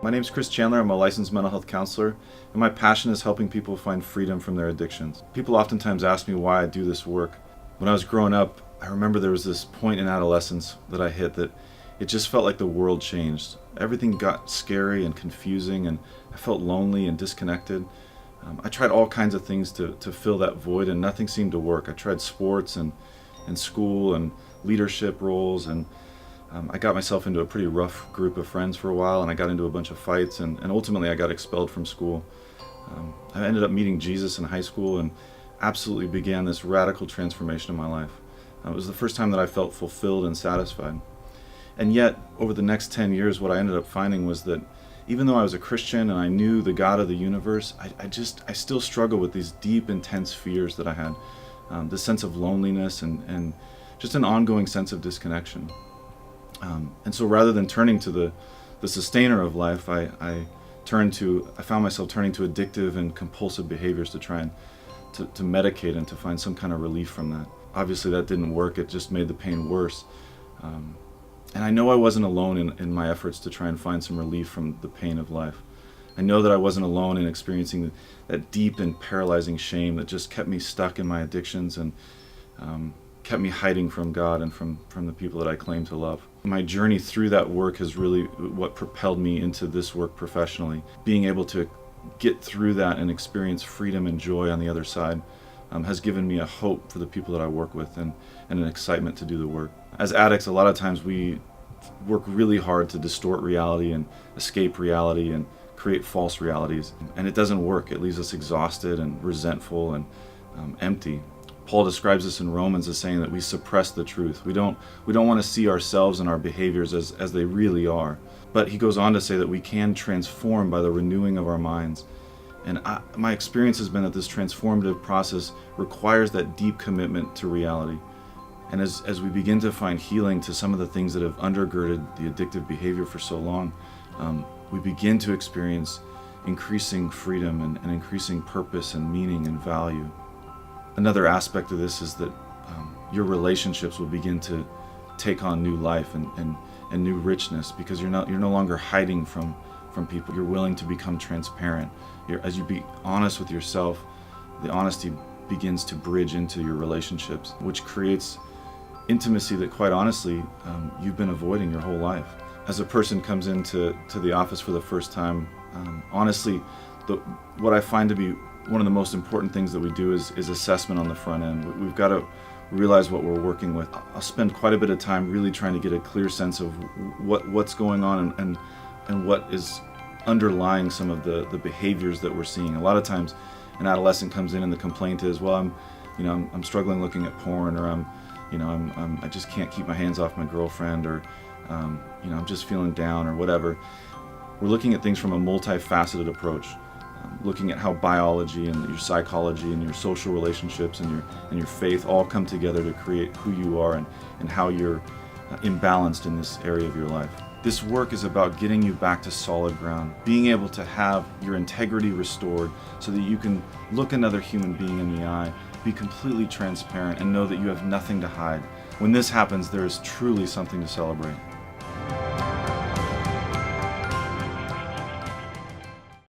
My name is Chris Chandler. I'm a licensed mental health counselor, and my passion is helping people find freedom from their addictions. People oftentimes ask me why I do this work. When I was growing up, I remember there was this point in adolescence that I hit that it just felt like the world changed. Everything got scary and confusing, and I felt lonely and disconnected. I tried all kinds of things to fill that void, and nothing seemed to work. I tried sports and school and leadership roles, and I got myself into a pretty rough group of friends for a while, and I got into a bunch of fights, and ultimately I got expelled from school. I ended up meeting Jesus in high school and absolutely began this radical transformation in my life. It was the first time that I felt fulfilled and satisfied. And yet, over the next 10 years, what I ended up finding was that even though I was a Christian and I knew the God of the universe, I still struggle with these deep, intense fears that I had. This sense of loneliness and just an ongoing sense of disconnection. And so rather than turning to the sustainer of life, I found myself turning to addictive and compulsive behaviors to try and to medicate and to find some kind of relief from that. Obviously that didn't work. It just made the pain worse. And I know I wasn't alone in my efforts to try and find some relief from the pain of life. I know that I wasn't alone in experiencing that deep and paralyzing shame that just kept me stuck in my addictions and kept me hiding from God and from the people that I claim to love. My journey through that work is really what propelled me into this work professionally. Being able to get through that and experience freedom and joy on the other side has given me a hope for the people that I work with and an excitement to do the work. As addicts, a lot of times we work really hard to distort reality and escape reality and create false realities, and it doesn't work. It leaves us exhausted and resentful and empty. Paul describes this in Romans as saying that we suppress the truth. We don't want to see ourselves and our behaviors as they really are. But he goes on to say that we can transform by the renewing of our minds. And my experience has been that this transformative process requires that deep commitment to reality. And as we begin to find healing to some of the things that have undergirded the addictive behavior for so long, we begin to experience increasing freedom and increasing purpose and meaning and value. Another aspect of this is that your relationships will begin to take on new life and new richness, because you're no longer hiding from people. You're willing to become transparent. As you be honest with yourself, the honesty begins to bridge into your relationships, which creates intimacy that, quite honestly, you've been avoiding your whole life. As a person comes into the office for the first time, honestly, what I find to be one of the most important things that we do is assessment on the front end. We've got to realize what we're working with. I'll spend quite a bit of time really trying to get a clear sense of what's going on and what is underlying some of the behaviors that we're seeing. A lot of times an adolescent comes in and the complaint is, well, I'm struggling looking at porn, or I just can't keep my hands off my girlfriend, or I'm just feeling down, or whatever. We're looking at things from a multifaceted approach, looking at how biology and your psychology and your social relationships and your faith all come together to create who you are and how you're imbalanced in this area of your life. This work is about getting you back to solid ground, being able to have your integrity restored so that you can look another human being in the eye, be completely transparent, and know that you have nothing to hide. When this happens, there is truly something to celebrate.